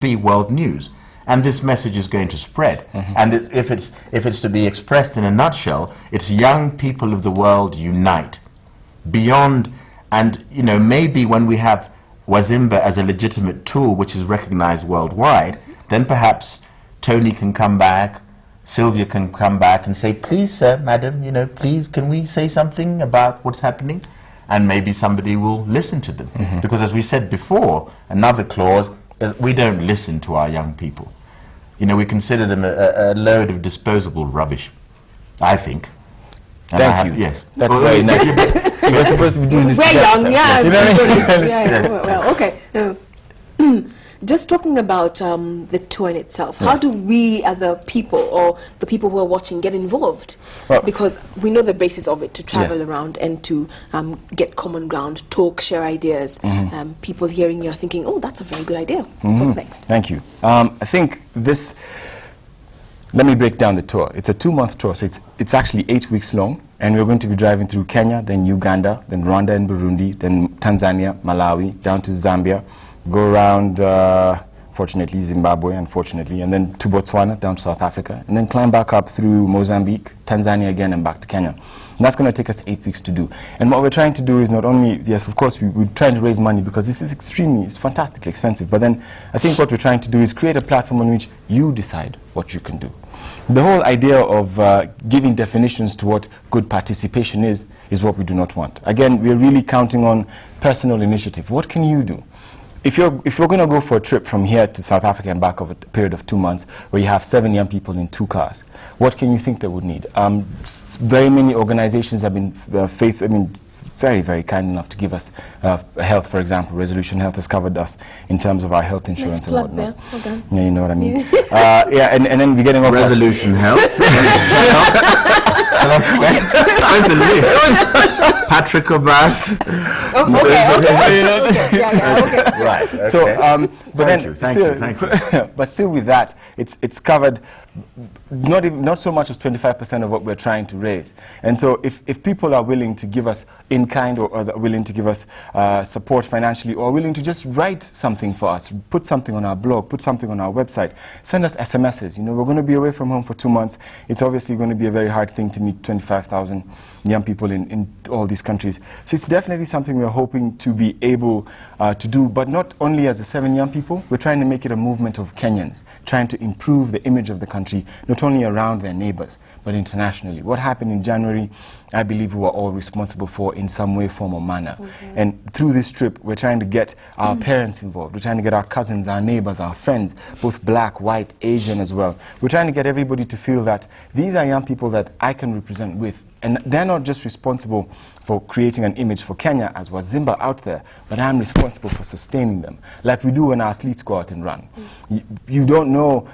be world news. And this message is going to spread. And if it's to be expressed in a nutshell, it's young people of the world unite. Beyond, and you know, maybe when we have Wazimba as a legitimate tool which is recognized worldwide, then perhaps Tonee can come back, Sylvia can come back and say, please sir, madam, you know, please can we say something about what's happening? And maybe somebody will listen to them. Because as we said before, another clause is we don't listen to our young people. You know, we consider them a load of disposable rubbish, I think. And Thank you. Yes. That's very nice. So we're supposed to be doing this We're young, yeah. You know what I mean? Yeah. Well, okay. Just talking about the tour in itself, how do we as a people, or the people who are watching, get involved? Well, because we know the basis of it, to travel around and to get common ground, talk, share ideas. People hearing you are thinking, oh, that's a very good idea. What's next? Thank you. I think this, let me break down the tour. It's a 2-month tour, so it's actually 8 weeks long, and we're going to be driving through Kenya, then Uganda, then Rwanda and Burundi, then Tanzania, Malawi, down to Zambia, go around, fortunately, Zimbabwe, unfortunately, and then to Botswana, down to South Africa, and then climb back up through Mozambique, Tanzania again, and back to Kenya. And that's going to take us 8 weeks to do. And what we're trying to do is not only, yes, of course, we're trying to raise money because this is it's fantastically expensive. But then I think what we're trying to do is create a platform on which you decide what you can do. The whole idea of giving definitions to what good participation is what we do not want. Again, we're really counting on personal initiative. What can you do? If you're going to go for a trip from here to South Africa and back over a period of 2 months, where you have 7 young people in 2 cars, what can you think they would need? Very many organizations have been very, very kind enough to give us health, for example. Resolution Health has covered us in terms of our health insurance and whatnot. Okay. Yeah, you know what I mean. And then we're getting also Resolution Health. Where's the list? Patrick Obach. Okay. Right. Okay. So, but Thank you. But still, with that, it's covered not so much as 25% of what we're trying to raise. And so, if people are willing to give us in kind, or are willing to give us support financially, or willing to just write something for us, put something on our blog, put something on our website, send us SMSs. You know, we're going to be away from home for 2 months. It's obviously going to be a very hard thing to meet 25,000 young people in all these countries. So it's definitely something we're hoping to be able to do, but not only as the 7 young people. We're trying to make it a movement of Kenyans, trying to improve the image of the country, not only around their neighbors, but internationally. What happened in January, I believe we were all responsible for in some way, form, or manner. And through this trip, we're trying to get our parents involved. We're trying to get our cousins, our neighbors, our friends, both black, white, Asian as well. We're trying to get everybody to feel that these are young people that I can represent with. And they're not just responsible for creating an image for Kenya as Wazimba out there, but I'm responsible for sustaining them, like we do when our athletes go out and run. You don't know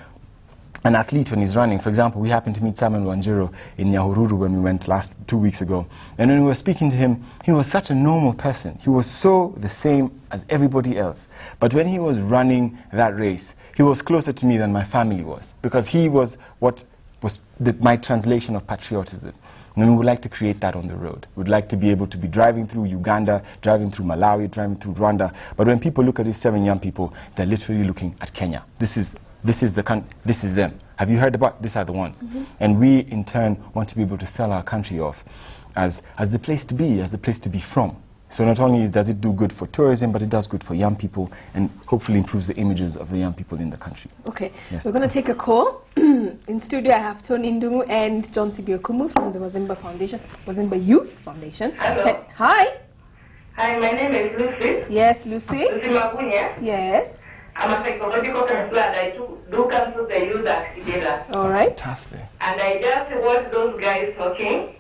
an athlete when he's running. For example, we happened to meet Samuel Wanjiru in Nyahururu when we went 2 weeks ago. And when we were speaking to him, he was such a normal person. He was so the same as everybody else. But when he was running that race, he was closer to me than my family was, because he was what was my translation of patriotism. And we would like to create that on the road. We'd like to be able to be driving through Uganda, driving through Malawi, driving through Rwanda. But when people look at these 7 young people, they're literally looking at Kenya. This is them. Have you heard about? These are the ones. And we, in turn, want to be able to sell our country off as the place to be, as the place to be from. So not only does it do good for tourism, but it does good for young people and hopefully improves the images of the young people in the country. Okay, yes. We're going to take a call. In studio, I have Tonee Ndungu and John Sibi Okumu from the Wazimba Foundation, Wazimba Youth Foundation. Hello. Hi. Hi, my name is Lucy. Yes, Lucy. Lucy Magunya. Yes. I'm a psychological counselor and I do counsel the youth at Kidela. All right. Fantastic. And I just watch those guys talking.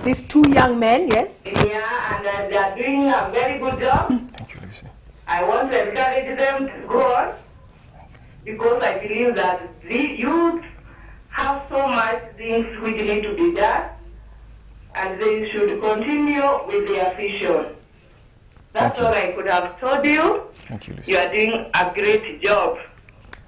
These 2 young men, yes? Yeah, and they are doing a very good job. Thank you, Lucy. I want to encourage them to go on because I believe that the youth have so much things which need to be done and they should continue with their vision. That's all I could have told you. Thank you, Lucy. You are doing a great job.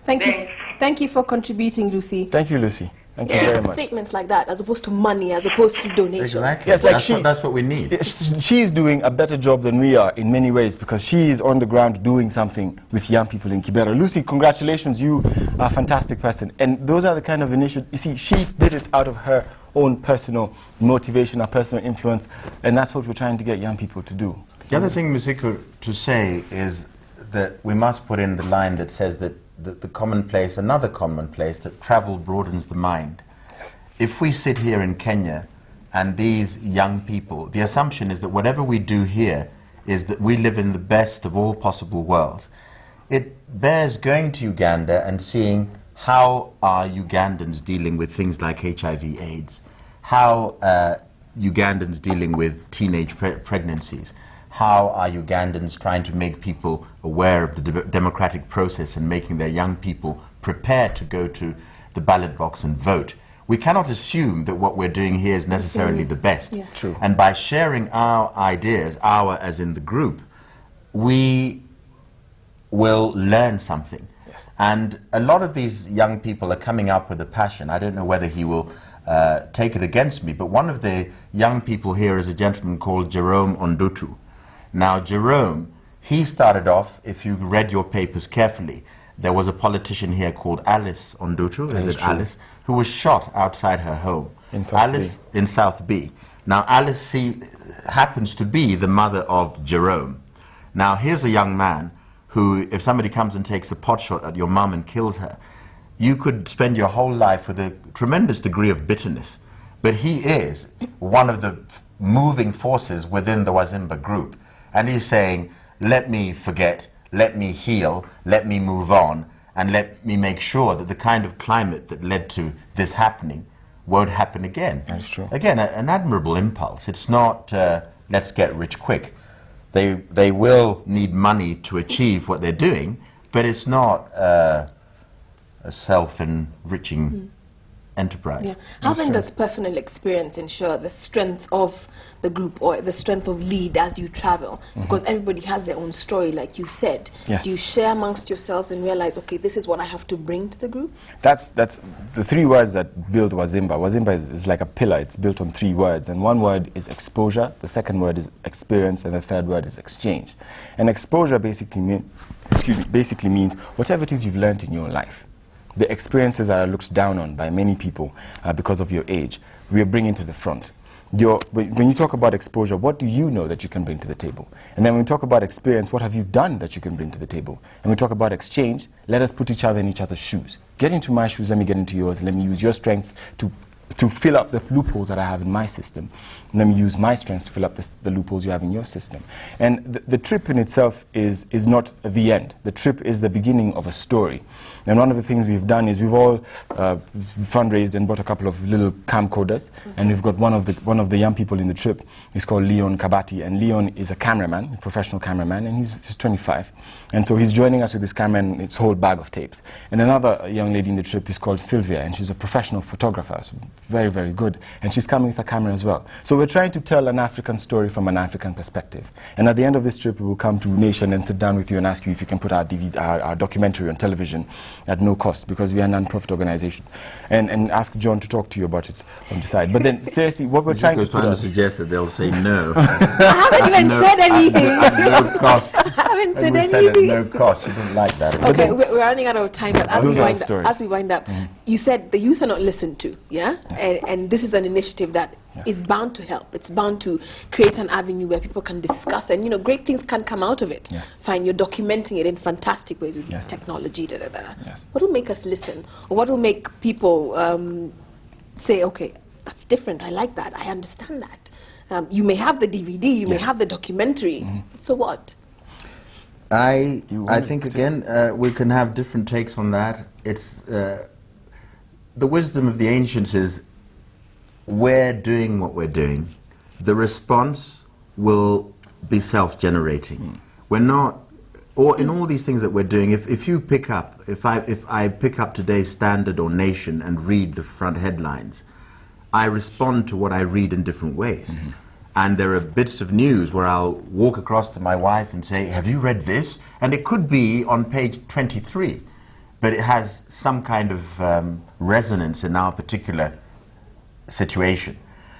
Thank you for contributing, Lucy. Thank you, Lucy. Thank you very much. Statements like that, as opposed to money, as opposed to donations. Exactly. Yes, like that's what we need. She's doing a better job than we are in many ways because she is on the ground doing something with young people in Kibera. Lucy, congratulations. You are a fantastic person. And those are the kind of initiatives. You see, she did it out of her own personal motivation, her personal influence. And that's what we're trying to get young people to do. The other thing, Musiko, to say is that we must put in the line that says that the commonplace, another commonplace, that travel broadens the mind. Yes. If we sit here in Kenya and these young people, the assumption is that whatever we do here is that we live in the best of all possible worlds. It bears going to Uganda and seeing how are Ugandans dealing with things like HIV/AIDS, how Ugandans dealing with teenage pregnancies, how are Ugandans trying to make people aware of the democratic process and making their young people prepared to go to the ballot box and vote. We cannot assume that what we're doing here is necessarily the best. Yeah. True. And by sharing our ideas, our as in the group, we will learn something. Yes. And a lot of these young people are coming up with a passion. I don't know whether he will take it against me, but one of the young people here is a gentleman called Jerome Ondutu. Now, Jerome, he started off, if you read your papers carefully, there was a politician here called Alice Ondutu, is it Alice, who was shot outside her home. In South Alice B. in South B. Now, Alice happens to be the mother of Jerome. Now, here's a young man who, if somebody comes and takes a pot shot at your mum and kills her, you could spend your whole life with a tremendous degree of bitterness. But he is one of the moving forces within the Wazimba group. And he's saying, let me forget, let me heal, let me move on, and let me make sure that the kind of climate that led to this happening won't happen again. That's true. Again, an admirable impulse. It's not, let's get rich quick. They will need money to achieve what they're doing, but it's not a self-enriching enterprise. Yeah. How then does personal experience ensure the strength of the group or the strength of lead as you travel? Because everybody has their own story, like you said. Yes. Do you share amongst yourselves and realize, okay, this is what I have to bring to the group? That's the three words that build Wazimba. Wazimba is like a pillar. It's built on three words. And one word is exposure, the second word is experience, and the third word is exchange. And exposure basically means whatever it is you've learned in your life. The experiences that are looked down on by many people because of your age, we are bringing to the front. When you talk about exposure, what do you know that you can bring to the table? And then when we talk about experience, what have you done that you can bring to the table? And we talk about exchange, let us put each other in each other's shoes. Get into my shoes, let me get into yours, let me use your strengths to fill up the loopholes that I have in my system. And let me use my strengths to fill up the loopholes you have in your system. And the trip in itself is not the end. The trip is the beginning of a story. And one of the things we've done is we've all fundraised and bought a couple of little camcorders. And we've got one of the young people in the trip. He's called Leon Kabati. And Leon is a cameraman, a professional cameraman, and he's 25. And so he's joining us with his camera and his whole bag of tapes. And another young lady in the trip is called Sylvia, and she's a professional photographer. So very, very good. And she's coming with a camera as well. So we're trying to tell an African story from an African perspective. And at the end of this trip, we will come to Nation and sit down with you and ask you if you can put our documentary on television at no cost, because we are a non-profit organization. And ask John to talk to you about it on the side. But then, seriously, what we're trying to suggest that they'll say no. I haven't even said anything. At no cost. I haven't said anything. Said at no cost. You didn't like that. Okay, we're running out of time, but as we wind up, you said the youth are not listened to, yeah? Yes. And this is an initiative that is bound to help. It's bound to create an avenue where people can discuss, and great things can come out of it. Yes. Fine, you're documenting it in fantastic ways with technology, Yes. What will make us listen? Or what will make people say, okay, that's different, I like that, I understand that. You may have the DVD, you may have the documentary, so what? I think, again, we can have different takes on that. It's the wisdom of the ancients is we're doing what we're doing. The response will be self-generating. We're not, or in all these things that we're doing, if you pick up, if I pick up today's Standard or Nation and read the front headlines, I respond to what I read in different ways. And there are bits of news where I'll walk across to my wife and say, have you read this? And it could be on page 23. but it has some kind of resonance in our particular situation.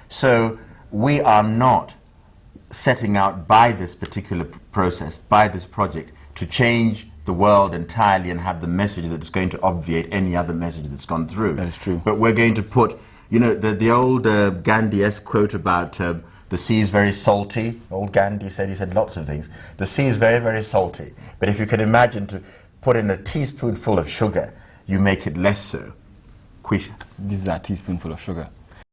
So we are not setting out by this particular process, by this project, to change the world entirely and have the message that's going to obviate any other message that's gone through. That is true. But we're going to put, you know, the old Gandhi-esque quote about the sea is very salty. Old Gandhi said, he said lots of things. The sea is very, very salty. But if you could imagine to put in a teaspoonful of sugar, you make it less so. Kwisha. This is a teaspoonful of sugar.